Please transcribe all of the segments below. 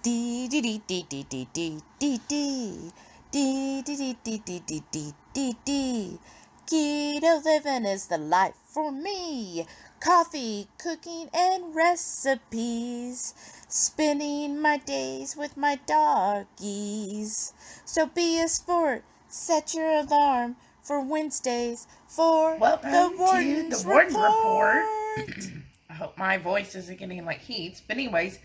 Dee dee dee dee dee dee dee dee dee. Dee dee dee dee dee dee dee dee dee. Keto living is the life for me. Coffee, cooking, and recipes. Spending my days with my doggies. So be a sport. Set your alarm for Wednesdays for the Welcome to the Warden's Warden Report. Report. I hope my voice isn't getting like Heath's. But anyways,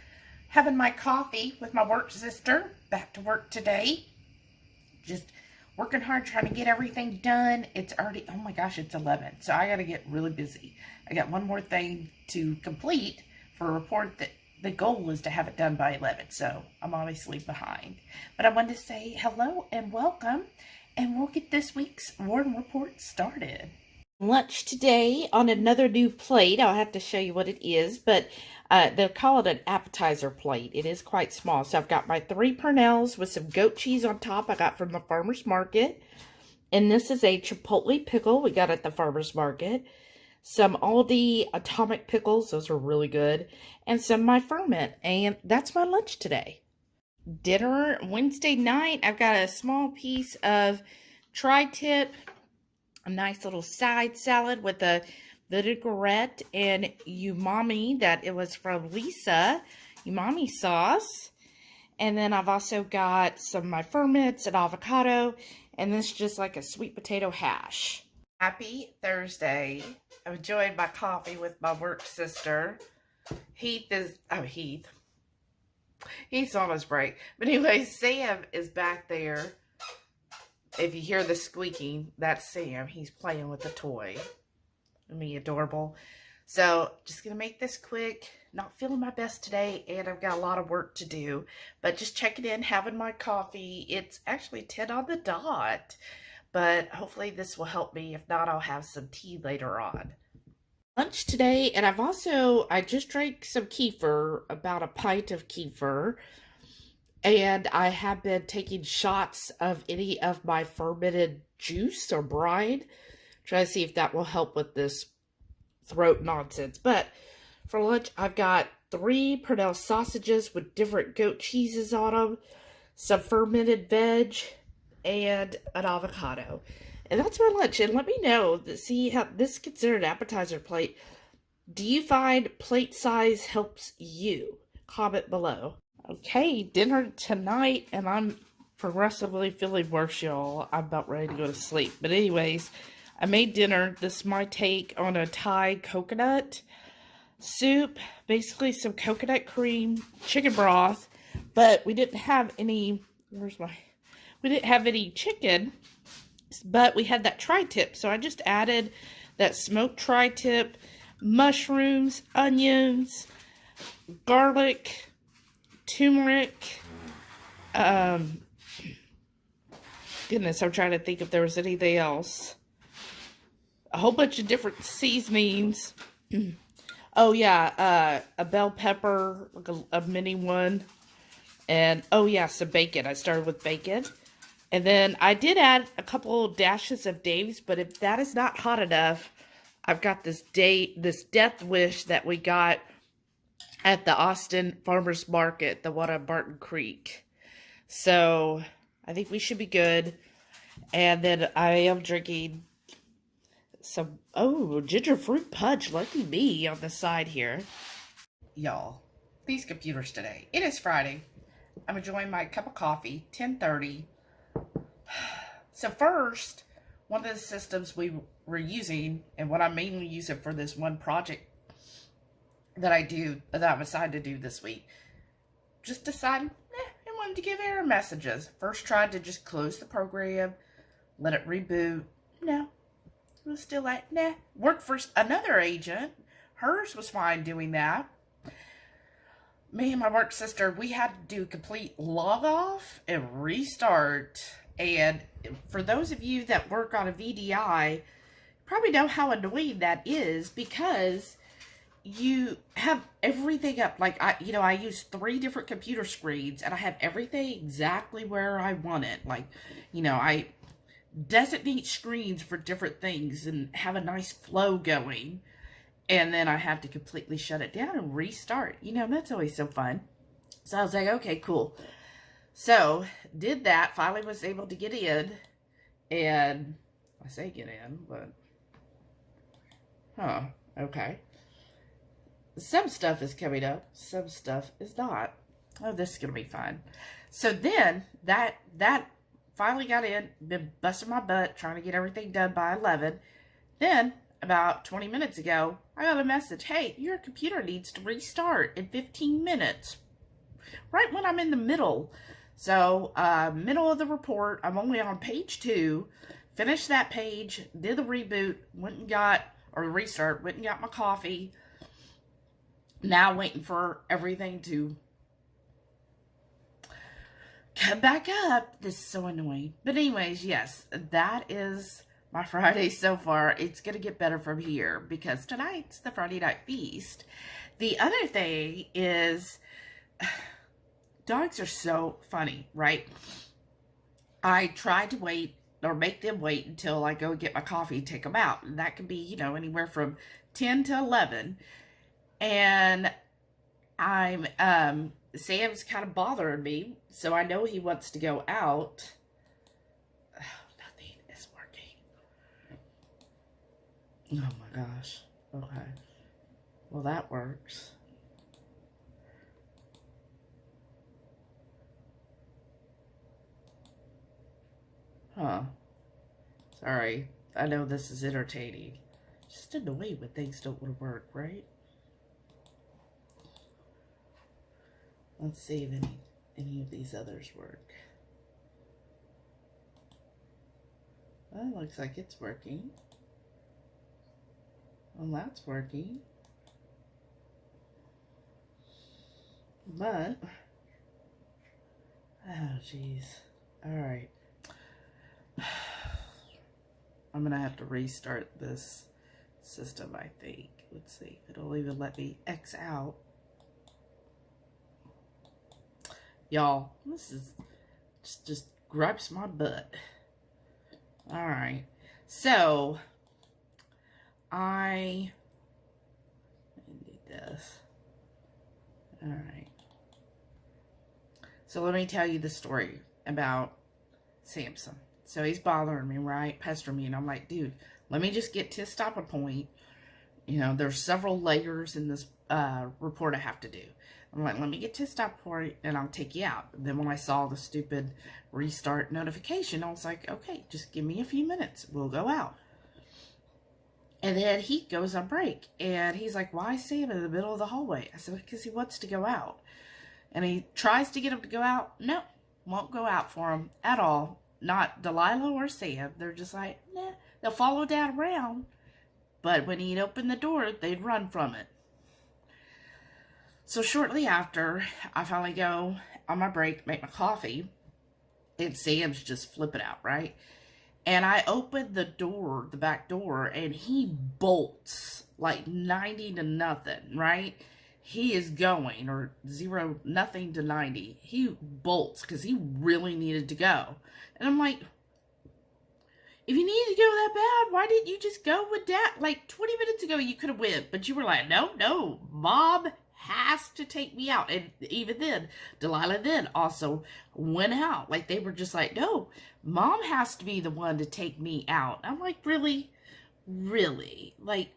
having my coffee with my work sister. Back to work today. Just working hard trying to get everything done. It's already, oh my gosh, it's 11. So I got to get really busy. I got one more thing to complete for a report that the goal is to have it done by 11. So I'm obviously behind. But I wanted to say hello and welcome. And we'll get this week's Warden Report started. Lunch today on another new plate. I'll have to show you what it is, but they'll call it an appetizer plate. It is quite small. So I've got my 3 pernels with some goat cheese on top I got from the farmer's market. And this is a chipotle pickle we got at the farmer's market. Some Aldi atomic pickles. Those are really good. And some of my ferment. And that's my lunch today. Dinner Wednesday night, I've got a small piece of tri-tip, a nice little side salad with a vinaigrette and umami that it was from Lisa, umami sauce. And then I've also got some of my ferments and avocado, and this is just like a sweet potato hash. Happy Thursday. I'm enjoying my coffee with my work sister. Heath's on his break. But anyway, Sam is back there. If you hear the squeaking, that's Sam. He's playing with a toy. Me, adorable. So, just going to make this quick. Not feeling my best today, and I've got a lot of work to do. But just checking in, having my coffee. It's actually 10 on the dot. But hopefully this will help me. If not, I'll have some tea later on. Lunch today, and I just drank some kefir, about a pint of kefir. And I have been taking shots of any of my fermented juice or brine. Try to see if that will help with this throat nonsense. But for lunch, I've got 3 Pernell sausages with different goat cheeses on them, some fermented veg, and an avocado. And that's my lunch. And let me know, see how this is considered an appetizer plate. Do you find plate size helps you? Comment below. Okay, dinner tonight, and I'm progressively feeling worse, y'all. I'm about ready to go to sleep. But anyways, I made dinner. This is my take on a Thai coconut soup. Basically some coconut cream, chicken broth, but we didn't have any, we didn't have any chicken, but we had that tri-tip. So I just added that smoked tri-tip, mushrooms, onions, garlic, turmeric, goodness, I'm trying to think if there was anything else. A whole bunch of different seasonings. Oh yeah, a bell pepper, like a mini one. And oh yeah, some bacon. I started with bacon. And then I did add a couple dashes of Dave's, but if that is not hot enough, I've got this Death Wish that we got at the Austin Farmers Market, the one on Barton Creek. So I think we should be good. And then I am drinking some, ginger fruit punch. Lucky me on the side here. Y'all, these computers today. It is Friday. I'm enjoying my cup of coffee, 10:30. So first, one of the systems we were using, and what I'm mainly using for this one project that I've decided to do this week, just decided I wanted to give error messages. First tried to just close the program, let it reboot. No, it was still like, nah. Worked for another agent. Hers was fine doing that. Me and my work sister, we had to do a complete log off and restart. And for those of you that work on a VDI, probably know how annoying that is, because you have everything up. Like, I use 3 different computer screens, and I have everything exactly where I want it. Like, I designate screens for different things and have a nice flow going. And then I have to completely shut it down and restart. That's always so fun. So I was like, okay, cool. So did that, finally was able to get in, and I say get in, but okay. Some stuff is coming up, some stuff is not. Oh, this is gonna be fun. So then that finally got in, been busting my butt trying to get everything done by 11. Then about 20 minutes ago, I got a message, hey, your computer needs to restart in 15 minutes. Right when I'm in the middle. So, middle of the report, I'm only on page 2. Finished that page, did the reboot, went and got, or restart, went and got my coffee. Now waiting for everything to come back up. This is so annoying. But anyways, yes, that is my Friday so far. It's going to get better from here because tonight's the Friday night feast. The other thing is, dogs are so funny, right? I try to wait or make them wait until I go get my coffee and take them out. And that can be, you know, anywhere from 10 to 11. And I'm, Sam's kind of bothering me. So I know he wants to go out. Oh, nothing is working. Oh my gosh. Okay. Well, that works. Huh. Sorry. I know this is entertaining. Just annoying when things don't want to work, right? Let's see if any of these others work. Well, it looks like it's working. Well, that's working. But, oh, jeez. Alright. I'm going to have to restart this system, I think. Let's see if it'll even let me X out. Y'all, this is just gripes my butt. Alright. So, I need this. Alright. So let me tell you the story about Samson. So he's bothering me, right? Pestering me. And I'm like, dude, let me just get to a stopping point. You know, there's several layers in this report I have to do. I'm like, let me get to a stop point and I'll take you out. And then when I saw the stupid restart notification, I was like, okay, just give me a few minutes. We'll go out. And then he goes on break. And he's like, why is Sam in the middle of the hallway? I said, because he wants to go out. And he tries to get him to go out. No, won't go out for him at all. Not Delilah or Sam. They're just like, nah. They'll follow Dad around. But when he'd open the door, they'd run from it. So shortly after, I finally go on my break, make my coffee, and Sam's just flipping out, right? And I open the door, the back door, and he bolts like 90 to nothing, right? He is going, or 0 to 90. He bolts because he really needed to go. And I'm like, if you needed to go that bad, why didn't you just go with Dad? Like 20 minutes ago, you could have went, but you were like, no, Mom has to take me out. And even then, Delilah then also went out. Like they were just like, no, Mom has to be the one to take me out. I'm like, really? Like,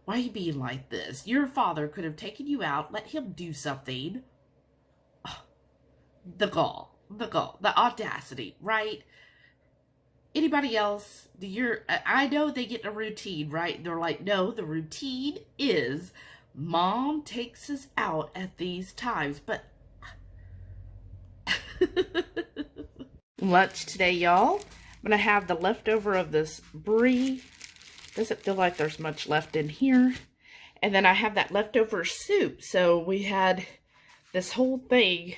why are you being like this? Your father could have taken you out, let him do something. Oh, the gall, the audacity, right? Anybody else, I know they get a routine, right? They're like, no, the routine is Mom takes us out at these times, but Lunch today, y'all. I'm going to have the leftover of this brie. Doesn't feel like there's much left in here. And then I have that leftover soup. So we had this whole thing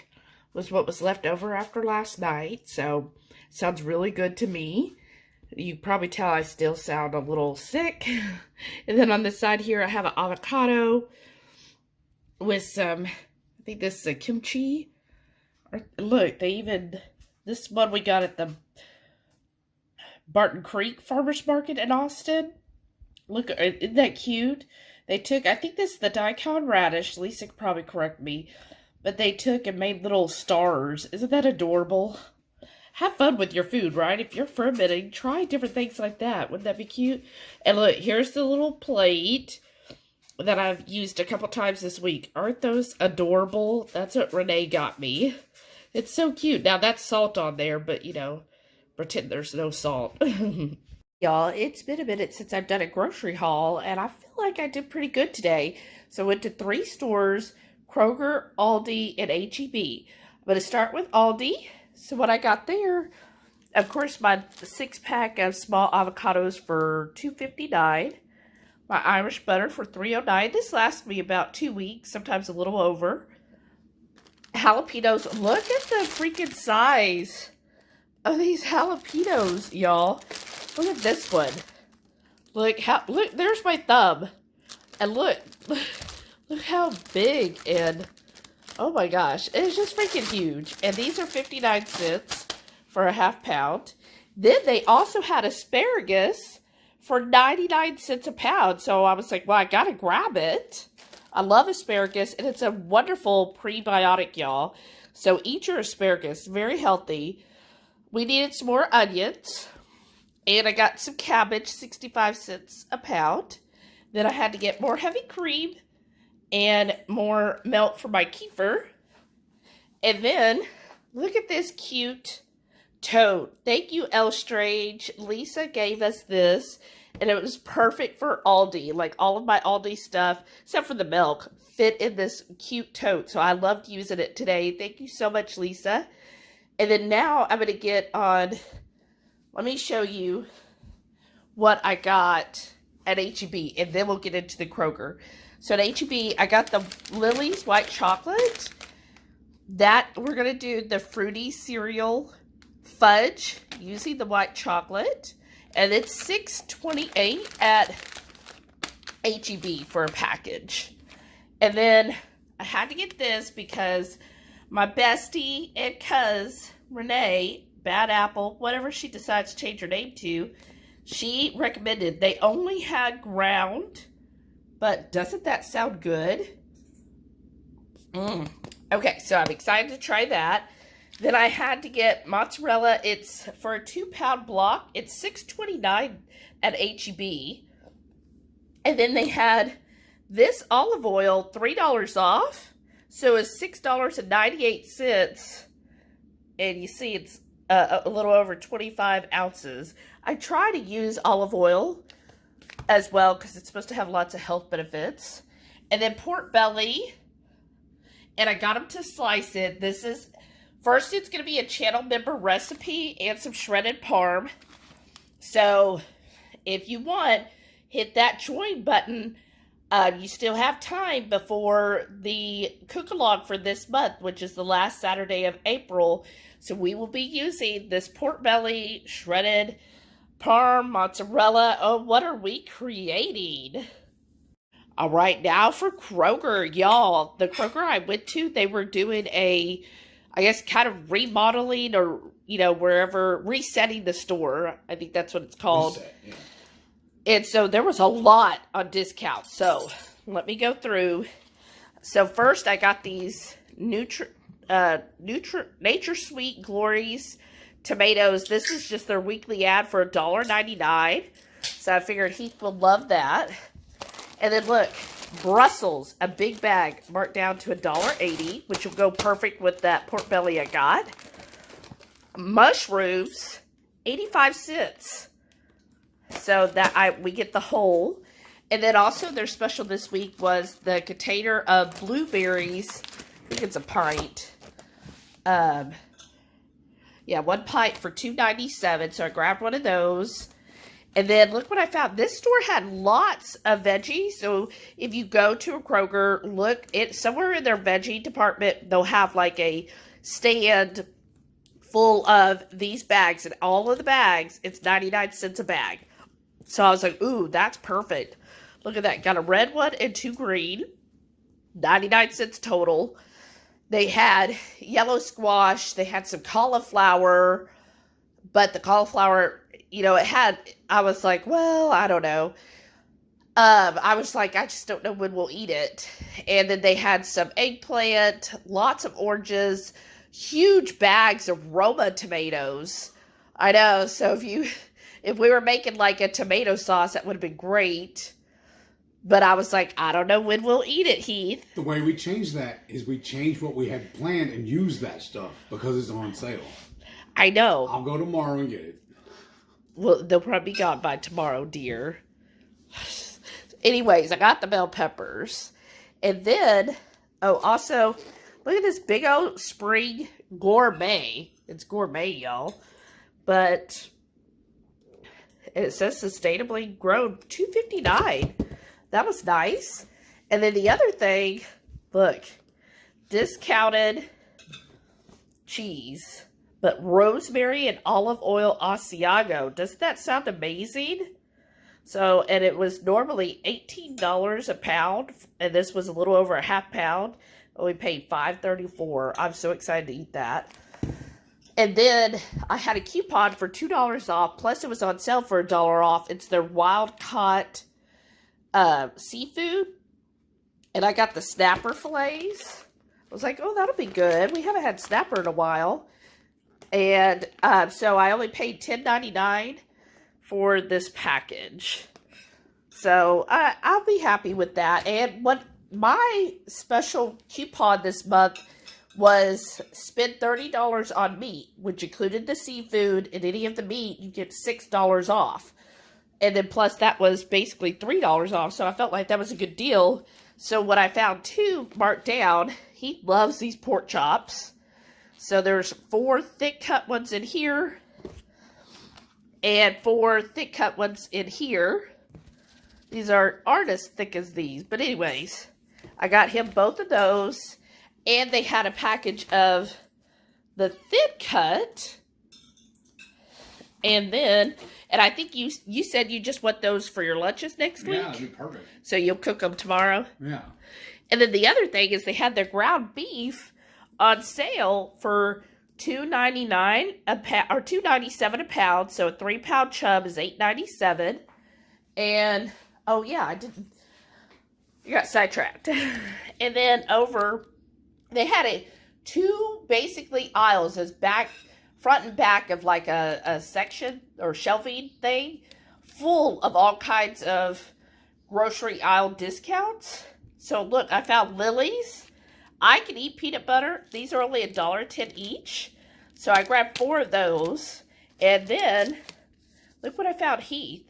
was what was left over after last night. So sounds really good to me. You probably tell I still sound a little sick. And then on the side here, I have an avocado with some, I think this is a kimchi. Look, this one we got at the Barton Creek Farmers Market in Austin. Look, isn't that cute? They took, I think this is the daikon radish. Lisa could probably correct me. But they took and made little stars. Isn't that adorable? Have fun with your food, right? If you're fermenting, try different things like that. Wouldn't that be cute? And look, here's the little plate that I've used a couple times this week. Aren't those adorable? That's what Renee got me. It's so cute. Now, that's salt on there, but, you know, pretend there's no salt. Y'all, it's been a minute since I've done a grocery haul, and I feel like I did pretty good today. So I went to 3 stores, Kroger, Aldi, and HEB. I'm going to start with Aldi. So what I got there, of course, my 6-pack of small avocados for $2.59. My Irish butter for $3.09. This lasts me about 2 weeks, sometimes a little over. Jalapenos. Look at the freaking size of these jalapenos, y'all. Look at this one. Look, there's my thumb. And look how big, and oh my gosh, it's just freaking huge. And these are 59 cents for a half pound. Then they also had asparagus for 99 cents a pound. So I was like, well, I gotta grab it. I love asparagus, and it's a wonderful prebiotic, y'all. So eat your asparagus, very healthy. We needed some more onions, and I got some cabbage, 65 cents a pound. Then I had to get more heavy cream and more milk for my kefir. And then, look at this cute tote. Thank you, L Strange. Lisa gave us this, and it was perfect for Aldi. Like, all of my Aldi stuff, except for the milk, fit in this cute tote. So I loved using it today. Thank you so much, Lisa. And then now I'm going to get on, let me show you what I got at HEB, and then we'll get into the Kroger. So at HEB, I got the Lily's white chocolate. That, we're going to do the fruity cereal fudge using the white chocolate. And it's $6.28 at HEB for a package. And then I had to get this because my bestie and cuz, Renee, Bad Apple, whatever she decides to change her name to, she recommended. They only had ground, but doesn't that sound good? Okay, so I'm excited to try that. Then I had to get mozzarella. It's for a 2-pound block. It's $6.29 at HEB. And then they had this olive oil, $3 off. So it's $6.98. And you see it's a little over 25 ounces. I try to use olive oil as well because it's supposed to have lots of health benefits. And then pork belly. And I got them to slice it. This is, first it's going to be a channel member recipe and some shredded parm. So if you want, hit that join button. You still have time before the cook-along for this month, which is the last Saturday of April. So we will be using this pork belly, shredded parm, mozzarella. Oh, what are we creating? All right, now for Kroger, y'all. The Kroger I went to, they were doing a, I guess, kind of remodeling or, you know, wherever, resetting the store. I think that's what it's called. Reset, yeah. And so there was a lot on discount. So let me go through. So first I got these Nature Sweet Glories tomatoes. This is just their weekly ad for $1.99. So I figured Heath would love that. And then look, Brussels, a big bag marked down to $1.80, which will go perfect with that pork belly I got. Mushrooms, 85 cents. So that we get the whole. And then also their special this week was the container of blueberries. I think it's a pint. Yeah, 1 pint for $2.97. So I grabbed one of those. And then look what I found. This store had lots of veggies. So if you go to a Kroger, look, somewhere in their veggie department, they'll have like a stand full of these bags. And all of the bags, it's 99 cents a bag. So I was like, ooh, that's perfect. Look at that. Got a red one and 2 green. 99 cents total. They had yellow squash. They had some cauliflower. But the cauliflower, you know, I was like, well, I don't know. I was like, I just don't know when we'll eat it. And then they had some eggplant, lots of oranges, huge bags of Roma tomatoes. I know, so if we were making like a tomato sauce, that would have been great. But I was like, I don't know when we'll eat it, Heath. The way we changed that is we changed what we had planned and used that stuff because it's on sale. I know. I'll go tomorrow and get it. Well, they'll probably be gone by tomorrow, dear. Anyways, I got the bell peppers. And then, also, look at this big old spring gourmet. It's gourmet, y'all. But it says sustainably grown, $2.59. That was nice. And then the other thing, look, discounted cheese, but rosemary and olive oil Asiago. Doesn't that sound amazing? So, and it was normally $18 a pound, and this was a little over a half pound. And we paid $5.34. I'm so excited to eat that. And then I had a coupon for $2 off, plus it was on sale for $1 off. It's their wild caught seafood, and I got the snapper fillets. I was like, oh, that'll be good. We haven't had snapper in a while. And so I only paid $10.99 for this package. So I'll be happy with that. And what my special coupon this month was spend $30 on meat, which included the seafood, and any of the meat, you get $6 off. And then plus that was basically $3 off. So I felt like that was a good deal. So what I found too, marked down, he loves these pork chops. So there's 4 thick cut ones in here. And 4 thick cut ones in here. These aren't as thick as these. But anyways, I got him both of those. And they had a package of the thin cut. And then, and I think you said you just want those for your lunches next week? Yeah, that'd be perfect. So you'll cook them tomorrow? Yeah. And then the other thing is they had their ground beef on sale for $2.99 a pound, or $2.97 a pound. So a 3-pound chub is $8.97. And oh yeah, you got sidetracked. And then they had 2 basically aisles as front and back of like a section or shelving thing full of all kinds of grocery aisle discounts. So look, I found Lily's. I can eat peanut butter. These are only $1.10 each. So I grabbed 4 of those. And then, look what I found, Heath.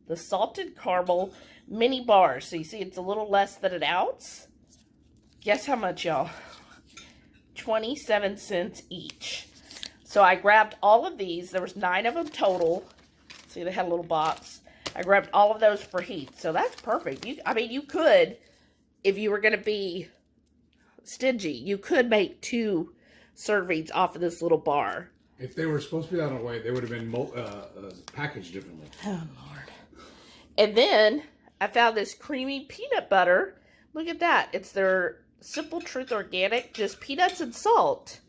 The salted caramel mini bars. So you see it's a little less than an ounce. Guess how much, y'all? 27 cents each. So I grabbed all of these. There was 9 of them total. See, they had a little box. I grabbed all of those for Heath. So that's perfect. You could, if you were going to be stingy, you could make 2 servings off of this little bar. If they were supposed to be that way, they would have been packaged differently. Oh, Lord. And then I found this creamy peanut butter. Look at that. It's their Simple Truth Organic, just peanuts and salt.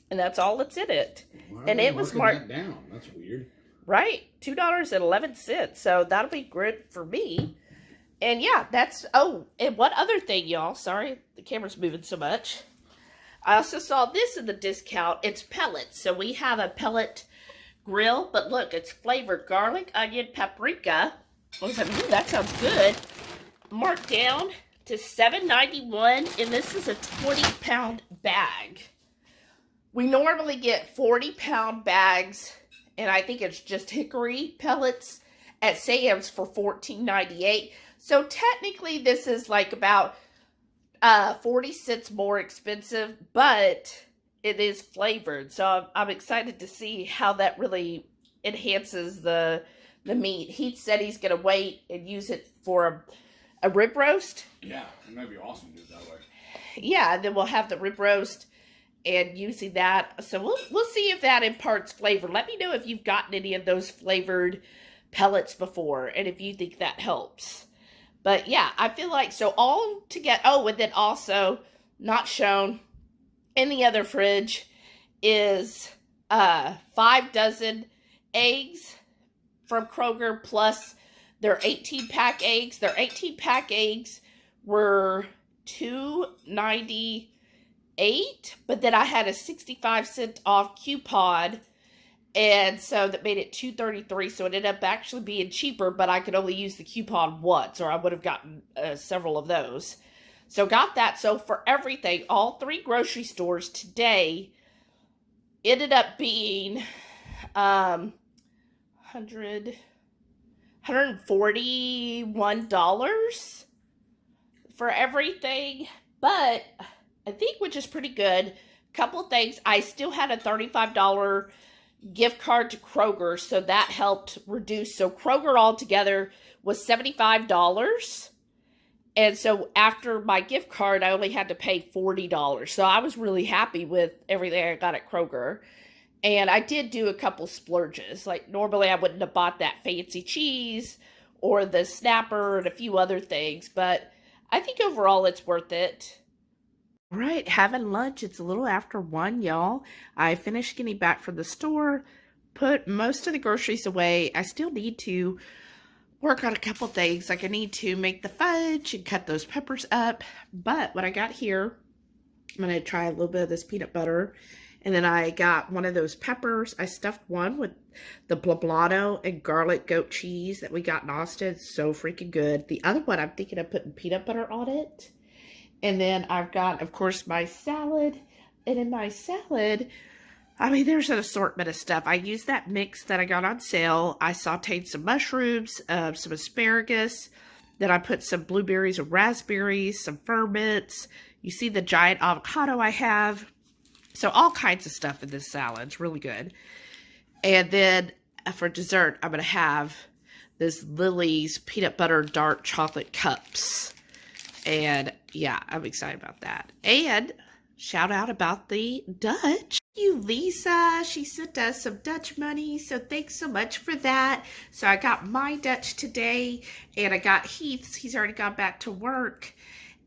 And that's all that's in it. And it was marked down. That's weird. Right. $2.11. So that'll be good for me. And yeah, and one other thing, y'all. Sorry, the camera's moving so much. I also saw this in the discount. It's pellets. So we have a pellet grill. But look, it's flavored garlic, onion, paprika. What does that mean? That sounds good. Marked down to $7.91. And this is a 20-pound bag. We normally get 40-pound bags, and I think it's just hickory pellets at Sam's for $14.98. So technically this is like about 40 cents more expensive, but it is flavored. So I'm excited to see how that really enhances the meat. He said he's going to wait and use it for a rib roast. Yeah, it might be awesome to do it that way. Yeah, and then we'll have the rib roast and using that. So we'll see if that imparts flavor. Let me know if you've gotten any of those flavored pellets before and if you think that helps. But yeah, I feel like, so all together, and then also not shown in the other fridge is 5 dozen eggs from Kroger plus They're 18-pack eggs. Their 18-pack eggs were $2.98, but then I had a 65-cent off coupon, and so that made it $2.33. So it ended up actually being cheaper, but I could only use the coupon once, or I would have gotten several of those. So got that. So for everything, all 3 grocery stores today ended up being $141 for everything. But I think, which is pretty good, a couple of things. I still had a $35 gift card to Kroger, so that helped reduce. So Kroger altogether was $75. And so after my gift card, I only had to pay $40. So I was really happy with everything I got at Kroger. And I did do a couple splurges. Like normally I wouldn't have bought that fancy cheese or the snapper and a few other things. But I think overall it's worth it. All right, having lunch. It's a little after 1, y'all. I finished getting back from the store, put most of the groceries away. I still need to work on a couple things. Like I need to make the fudge and cut those peppers up. But what I got here, I'm going to try a little bit of this peanut butter. And then I got one of those peppers. I stuffed one with the poblano and garlic goat cheese that we got in Austin. It's so freaking good. The other one, I'm thinking of putting peanut butter on it. And then I've got, of course, my salad. And in my salad, I mean, there's an assortment of stuff. I used that mix that I got on sale. I sauteed some mushrooms, some asparagus. Then I put some blueberries and raspberries, some ferments. You see the giant avocado I have. So all kinds of stuff in this salad. It's really good. And then for dessert, I'm going to have this Lily's peanut butter dark chocolate cups. And yeah, I'm excited about that. And shout out about the Dutch. You, Lisa. She sent us some Dutch money, so thanks so much for that. So I got my Dutch today, and I got Heath's. He's already gone back to work.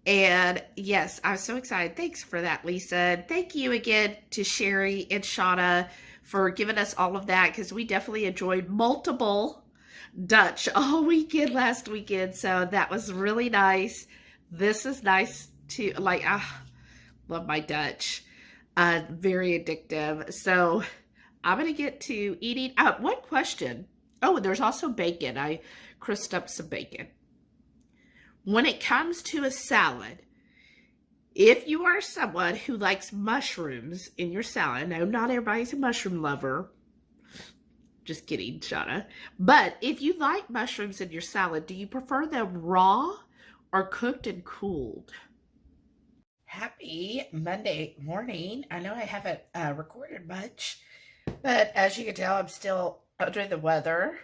And yes, I'm so excited. Thanks for that, Lisa. Thank you again to Sherry and Shauna for giving us all of that, because we definitely enjoyed multiple Dutch all weekend last weekend. So that was really nice. This is nice too. Like, love my Dutch. Very addictive. So I'm going to get to eating. One question. Oh, and there's also bacon. I crisped up some bacon. When it comes to a salad, if you are someone who likes mushrooms in your salad, no, not everybody's a mushroom lover. Just kidding, Shauna. But if you like mushrooms in your salad, do you prefer them raw or cooked and cooled? Happy Monday morning. I know I haven't recorded much, but as you can tell, I'm still under the weather.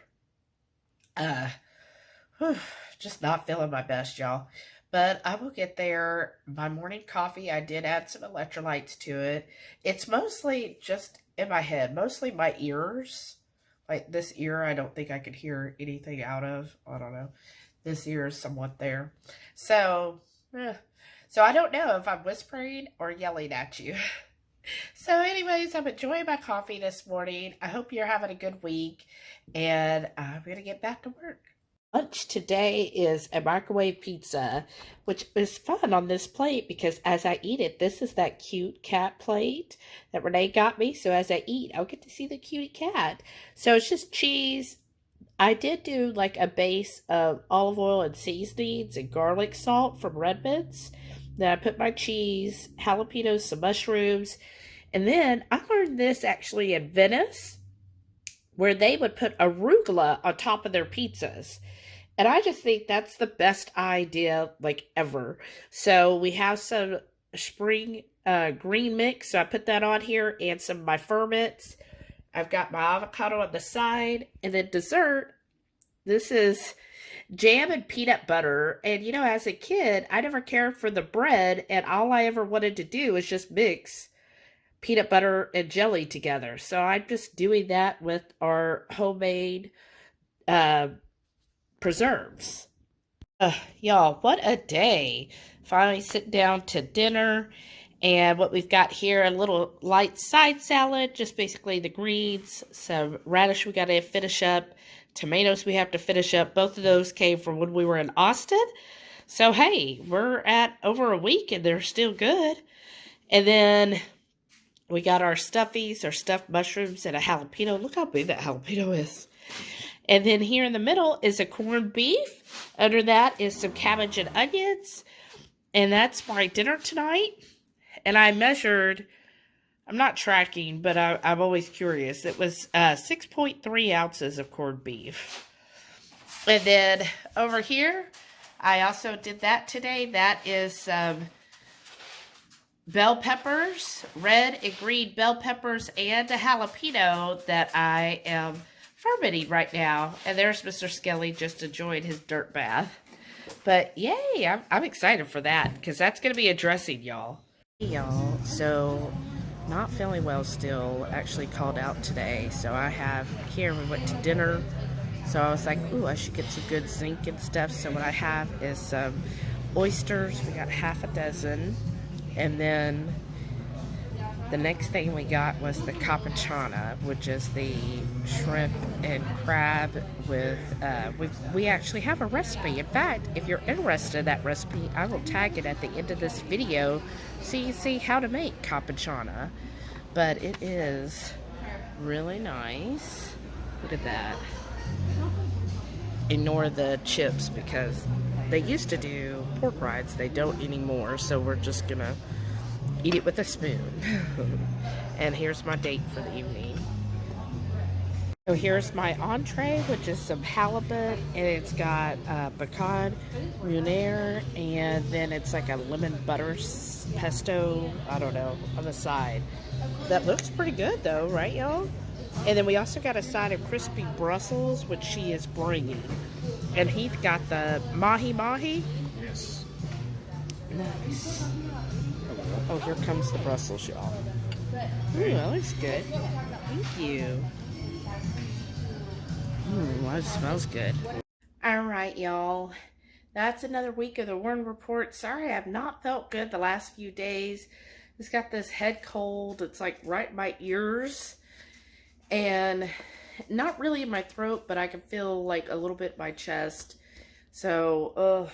Just not feeling my best, y'all. But I will get there. My morning coffee, I did add some electrolytes to it. It's mostly just in my head, mostly my ears. Like this ear, I don't think I could hear anything out of. I don't know. This ear is somewhat there. So I don't know if I'm whispering or yelling at you. So anyways, I'm enjoying my coffee this morning. I hope you're having a good week. And I'm going to get back to work. Lunch today is a microwave pizza, which is fun on this plate because as I eat it, this is that cute cat plate that Renee got me. So as I eat, I'll get to see the cutie cat. So it's just cheese. I did do like a base of olive oil and seasonings and garlic salt from Redmond's. Then I put my cheese, jalapenos, some mushrooms. And then I learned this actually in Venice, where they would put arugula on top of their pizzas. And I just think that's the best idea, like, ever. So we have some spring green mix. So I put that on here and some of my ferments. I've got my avocado on the side. And then dessert, this is jam and peanut butter. And, you know, as a kid, I never cared for the bread. And all I ever wanted to do was just mix peanut butter and jelly together. So I'm just doing that with our homemade preserves. Y'all, what a day. Finally sitting down to dinner. And what we've got here, a little light side salad, just basically the greens, some radish we got to finish up, tomatoes we have to finish up. Both of those came from when we were in Austin. So, hey, we're at over a week and they're still good. And then we got our stuffies, our stuffed mushrooms, and a jalapeno. Look how big that jalapeno is. And then here in the middle is a corned beef. Under that is some cabbage and onions. And that's my dinner tonight. And I measured, I'm not tracking, but I'm always curious. It was 6.3 ounces of corned beef. And then over here, I also did that today. That is some bell peppers, red and green bell peppers, and a jalapeno that I am fermenting right now. And there's Mr. Skelly just enjoying his dirt bath. But yay, I'm excited for that because that's going to be a dressing, y'all. Hey, y'all, so not feeling well still, actually called out today. So I have here, we went to dinner. So I was like, ooh, I should get some good zinc and stuff. So what I have is some oysters. We got half a dozen. And then the next thing we got was the capuchana, which is the shrimp and crab with, we actually have a recipe. In fact, if you're interested in that recipe, I will tag it at the end of this video so you can see how to make capuchana. But it is really nice. Look at that. Ignore the chips because they used to do pork rinds. They don't anymore, so we're just gonna eat it with a spoon. And here's my date for the evening. So here's my entree, which is some halibut, and it's got pecan lunaire, and then it's like a lemon butter pesto, I don't know, on the side. That looks pretty good though, right y'all? And then we also got a side of crispy Brussels, which she is bringing. And Heath got the mahi-mahi. Yes. Nice. Oh, here comes the Brussels, y'all. Ooh, that looks good. Thank you. Ooh, that smells good. All right, y'all. That's another week of the Warden Report. Sorry, I've not felt good the last few days. Just got this head cold. It's like right in my ears. And not really in my throat, but I can feel like a little bit in my chest. So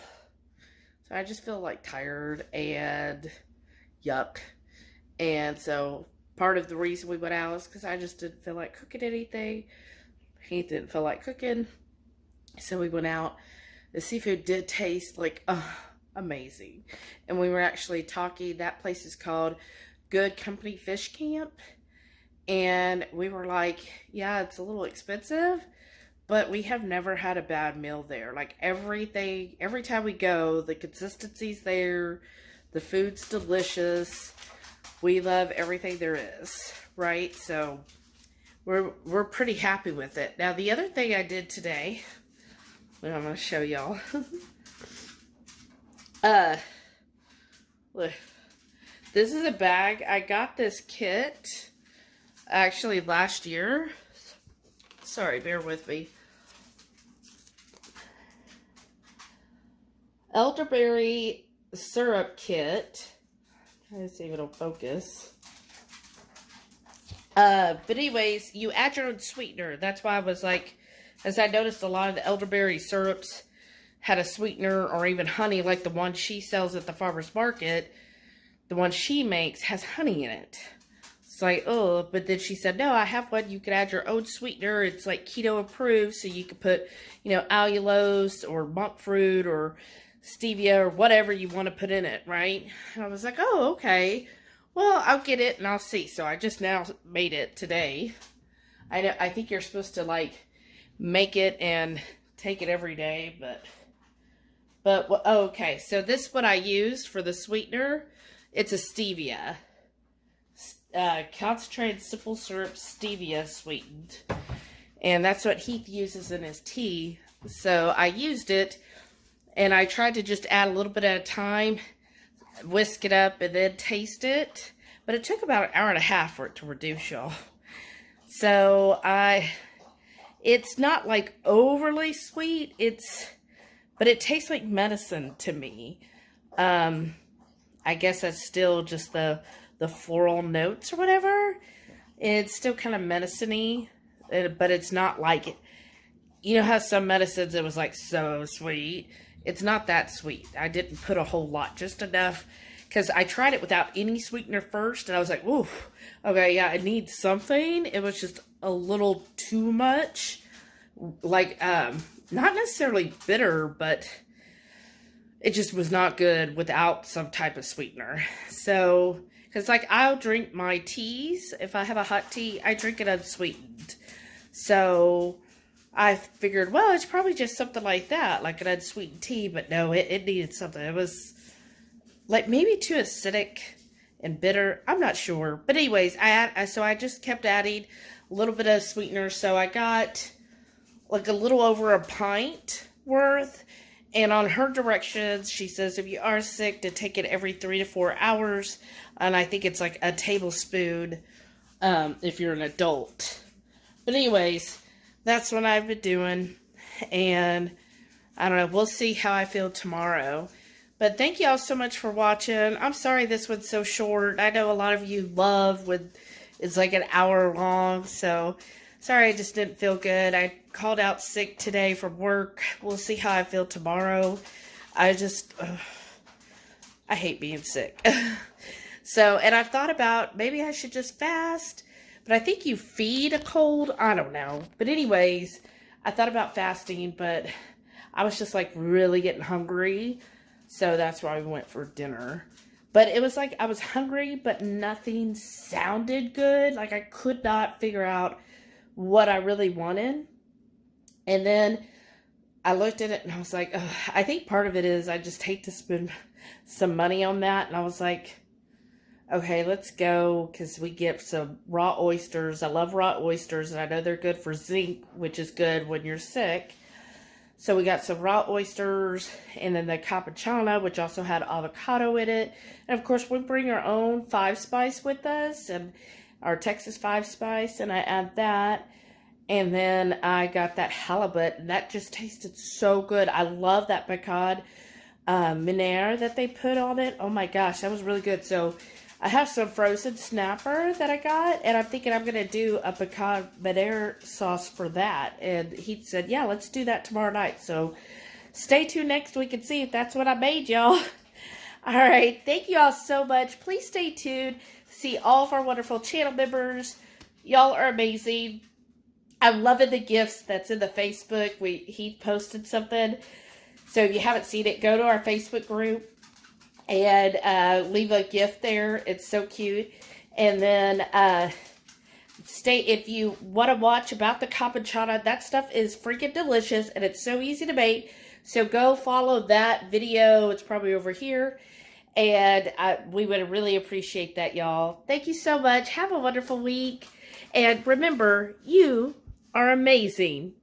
I just feel like tired and yuck. And so part of the reason we went out is because I just didn't feel like cooking anything. He didn't feel like cooking. So we went out. The seafood did taste like amazing. And we were actually talking, that place is called Good Company Fish Camp. And we were like, yeah, it's a little expensive, but we have never had a bad meal there. Like every time we go, the consistency's there, the food's delicious. We love everything there is, right? So we're pretty happy with it. Now, the other thing I did today, well, I'm going to show y'all. Look, this is a bag. I got this kit actually last year. Sorry, bear with me. Elderberry syrup kit. Trying to see if it'll focus. But anyways, you add your own sweetener. That's why I was like, as I noticed a lot of the elderberry syrups had a sweetener or even honey, like the one she sells at the farmer's market. The one she makes has honey in it. It's like, oh, but then she said, no, I have one. You can add your own sweetener. It's like keto approved, so you can put, you know, allulose or monk fruit or stevia or whatever you want to put in it, right? And I was like, oh, okay. Well, I'll get it and I'll see. So I just now made it today. I think you're supposed to like make it and take it every day, but okay. So this is what I used for the sweetener. It's a stevia. Concentrated simple syrup stevia sweetened. And that's what Heath uses in his tea. So I used it and I tried to just add a little bit at a time, whisk it up and then taste it. But it took about an hour and a half for it to reduce, y'all. So it's not like overly sweet. But it tastes like medicine to me. I guess that's still just the floral notes or whatever. It's still kind of medicine-y, but it's not like you know how some medicines, it was like so sweet. It's not that sweet. I didn't put a whole lot, just enough. Because I tried it without any sweetener first, and I was like, ooh, okay, yeah, it needs something. It was just a little too much. Like, not necessarily bitter, but it just was not good without some type of sweetener. So, because like, I'll drink my teas. If I have a hot tea, I drink it unsweetened. So I figured, well, it's probably just something like that, like an unsweetened tea. But no, it needed something. It was like maybe too acidic and bitter. I'm not sure. But anyways, so I just kept adding a little bit of sweetener. So I got like a little over a pint worth. And on her directions, she says if you are sick, to take it every 3 to 4 hours. And I think it's like a tablespoon if you're an adult. But anyways, that's what I've been doing. And I don't know. We'll see how I feel tomorrow. But thank you all so much for watching. I'm sorry this one's so short. I know a lot of you love when it's like an hour long. So sorry I just didn't feel good. I called out sick today from work. We'll see how I feel tomorrow. I hate being sick. So, and I've thought about maybe I should just fast. But I think you feed a cold. I don't know. But anyways, I thought about fasting. But I was just like really getting hungry. So that's why we went for dinner. But it was like I was hungry, but nothing sounded good. Like I could not figure out what I really wanted. And then I looked at it and I was like, ugh, I think part of it is I just hate to spend some money on that. And I was like, okay, let's go, because we get some raw oysters. I love raw oysters, and I know they're good for zinc, which is good when you're sick. So we got some raw oysters, and then the cappuccino, which also had avocado in it. And of course, we bring our own 5-spice with us, and our Texas 5-spice, and I add that. And then I got that halibut, and that just tasted so good. I love that pecan meunier that they put on it. Oh my gosh, that was really good. So I have some frozen snapper that I got, and I'm thinking I'm going to do a pecan meunier sauce for that. And he said, yeah, let's do that tomorrow night. So stay tuned next week and see if that's what I made, y'all. All right. Thank you all so much. Please stay tuned to see all of our wonderful channel members. Y'all are amazing. I'm loving the gifts that's in the Facebook. He posted something. So if you haven't seen it, go to our Facebook group and leave a gift there. It's so cute. And then if you want to watch about the cappuccino, that stuff is freaking delicious and it's so easy to make. So go follow that video. It's probably over here. And we would really appreciate that, y'all. Thank you so much. Have a wonderful week. And remember, you are amazing.